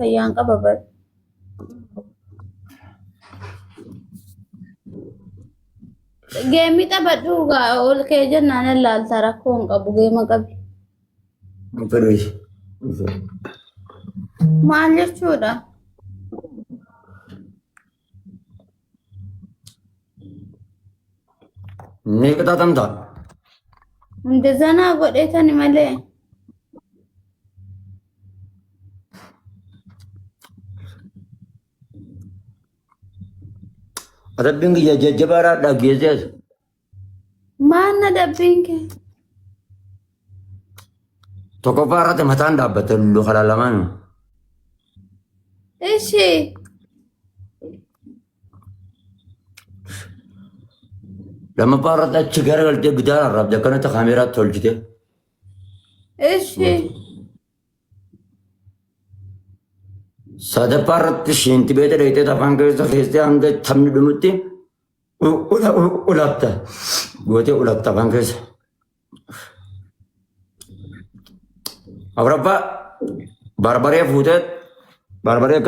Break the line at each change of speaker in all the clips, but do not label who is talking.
fayyaan qaba bar. Geemii taphadhu ol kee jennaan ilaalta rakkoo hin qabu geema qabi. Maal jechuudha?
Ni katatamta.
እንደዛ ና godheetani malee.
Adabbiin kiyya jajjabaadhaa dhageessees.
Maanna dabbiin kee?
Tokkoffaa irratti mataan dhaabbate lullu halaalamaan.
Ishi.
Lammaffaa irratti achi garagaltee gitaara arraabde akkanatti kaameeraatti tolchite.
Ishi.
Sadaffaa irratti shiinti beete dheeyitee afaan keessa keessee hanga taphni dhumutti ulafta. Gootee ulafta afaan keessa. Afuraffaa barbaree fuutee barbaree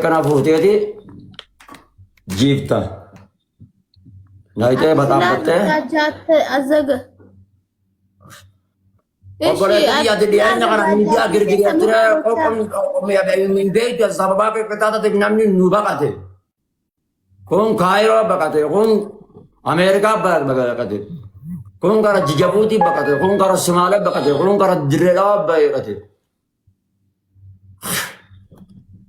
kanaa fuuteeti jiifta. Naayitee baxaaffattee.
Azaga.
Obboleettii yaadde dhiyaanya kana miidiyaa girgiriyaatti qoqqoomee beektu sababaa qixxaatatiif namni nu baqate. Kun Kaayiroo baqate, kun Ameerikaa baqate, kun gara Jijabuutii baqate, kun gara Sumaalee baqate, kun gara Dirreedhaa baqate.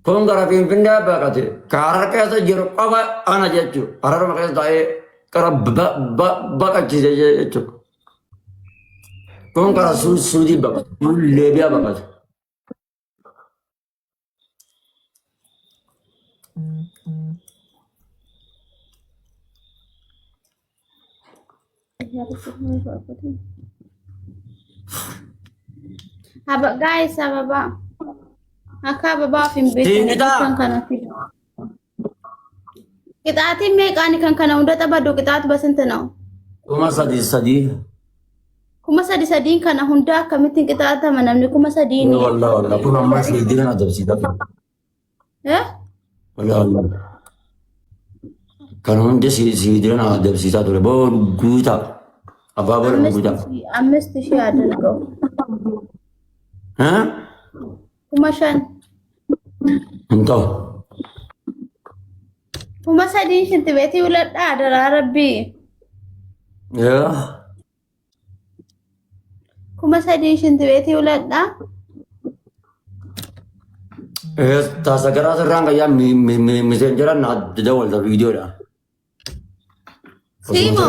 Kun gara Finfinnee baqate. Harar keessa jiru qofa ana jechuudha. Hararuma keessa taa'ee gara baqachiise jechuudha. Kun gara Suudii baqate, kun Leebiyaa baqate.
Guys, ababa. Akka ababaa fi beekan kana fidu. Qixaatiin meeqaani kan kana hunda taphadhu qixaatu basinti na'u.
Kuma sadii.
Kuma sadiin kana hunda akkamittiin qixaatama namni kuma sadiin.
Wallah kun amma siidiran adabsiisa. Wallah. Kan hundi siidiran adabsiisaa ture boo guutaa. Abbaa booda guutaa.
Ammas ishee adarga'u. Kuma shan.
Entah.
Kuma sadiin shinti beetii uladhaa daraa rabbii.
Ya.
Kuma sadiin shinti beetii uladhaa.
Tasa gara serang kayak messengeran ada jawab dari video dah.
Simo.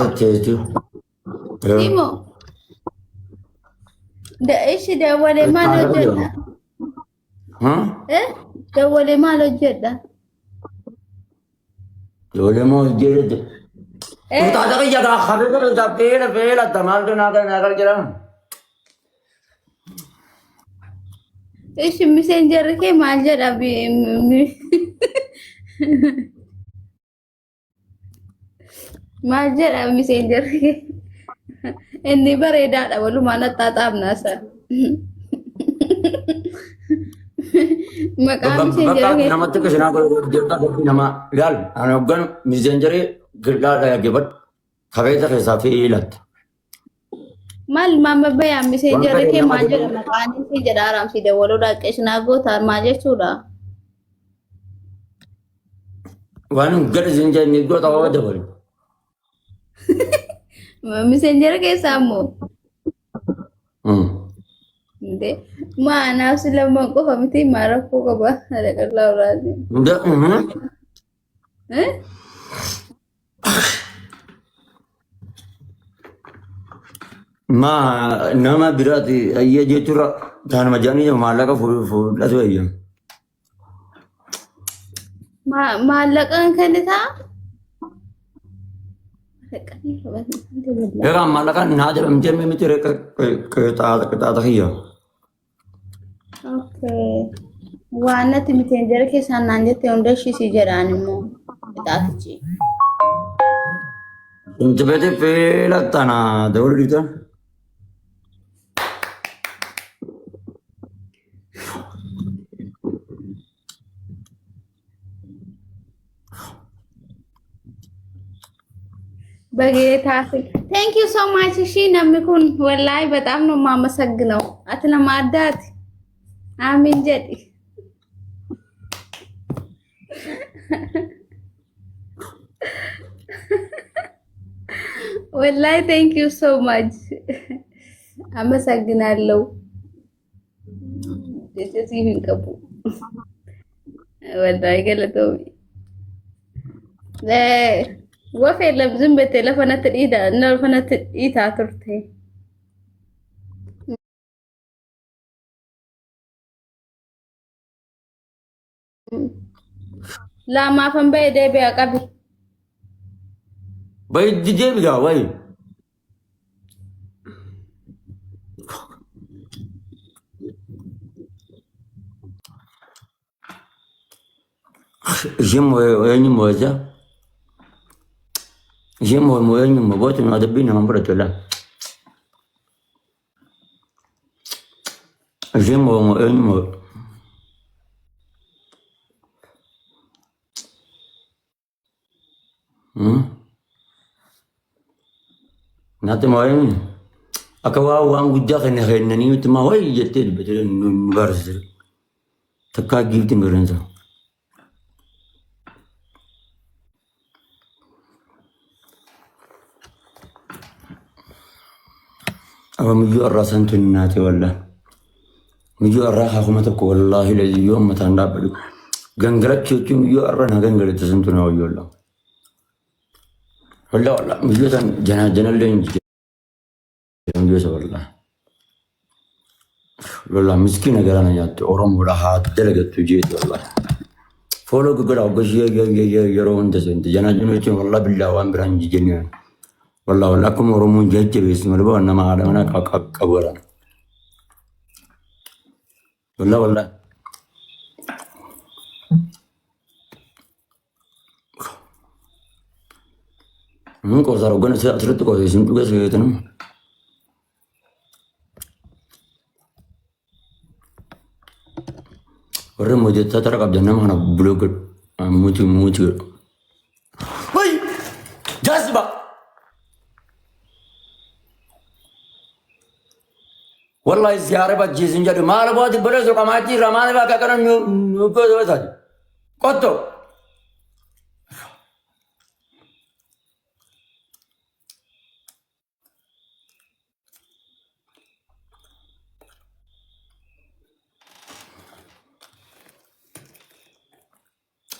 Ishi dawwale maal hojjedha? Dawwale maal hojjedha?
Dawwale maal hojjedha? Utaata kiyya kaa kabee taa feela tamal naa jiran.
Ishi messenger kee maal jedha? Maal jedha messenger kee? Inni bareedaadha walumaa naxxaaxaafna asa. Maqaan messenger kee
namatti kashinaa godhata nama ilaal ani hoggan messengerii girgaadha gebat kabeeta keessaa fiilatta.
Maal mama bayaa messenger kee maal jedha maqaan isii jedha aramsi dawwaluudha qeshinaa gootaan maal jechuudha?
Waan gad zinjaa inni goota waa dabalu.
Messenger keessa ammoo. Inde maanaaf si lamman qofa miti maal rakkoo qaba haadha qal'aa uraati.
Ma nama biraati ayya jechuudha kan majani maallaqa fuudhatu ayya.
Maallaqaan kan isaa?
Egaa maallaqaan naa jedhamtee miti qixaata kiyya.
Okay. Waan natti messenger keessaan naan jettee hunda ishii jedhaan immoo qixaatichi.
Inti beete feela tana dawwalu dhiitan.
በጌታ ቴንክ ዩ ሶ ማች። እሺ ነምኩን ወላይ በጣም ነው የማመሰግነው። አትለማዳት አሚን ጀዲ ወላይ ቴንክ ዩ ሶ ማች አመሰግናለሁ። እዚህ ይንቀቡ ወላይ ገለተው ወፍ የለም ዝም ብትይ ለፈነት ዲዳ እና ለፈነት ዲታ ትርቴ ላማ ፈንበ ደቢያ ቀቢ
በይድጄ ቢጋ ወይ ጅም ወይንም ወዛ ጅም ወይንም ቦት ነው አደብኝ ነው ብረቶላ ጅም ወይንም ናት ማወይ አከዋው ዋን ጉጃ ከነኸነኒ ምትማ ወይ የትል በተን ንባርስ ተካጊልት ምረንዛ مجو الراسن تناتي ولا مجو الراحة خمتك والله الذي يوم متى نابلو جنجلت شو مجو الرانا جنجلت تسنتنا ويولا ولا مجو تن جنا لين مجو سوالله ولا مسكين أجرنا يات أورام ولا هات دلقت تجيت والله فولو كقول أبغى يرون تسنت جنا والله بالله وان برانج جنيان والله لكم ورمون جيت باسم الله انما علمنا كبرا والله من كوزار وقنا سأترد كوزي سنتو كسيتنا ورم وجدت ترى قبل جنة أنا بلوكر موتي وي جذبة والله زيارة بجي سنجاري مال بوات برز وقماتي رمان باكا كنا نوكو دوساج كتو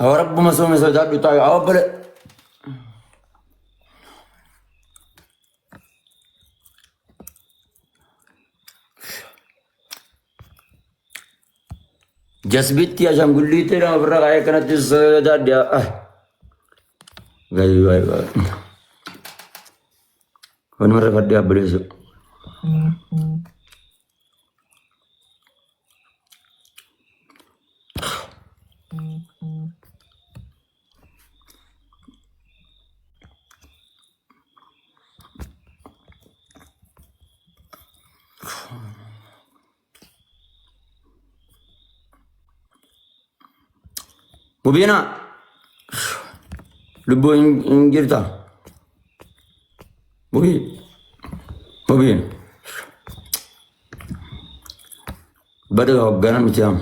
أو رب مسوم سجاد بتاعي أو بل جسبتي عشان قولي ترى ما برا غاية كانت السجاد يا غاي كون مرة فدي أبليسو مبينا لبو انجرتا مبين بدأ وقنا متيام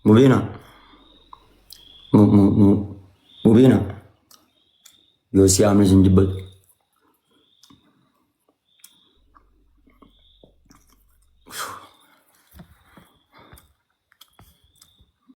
مبينا مبينا يوسي عامل زنجبت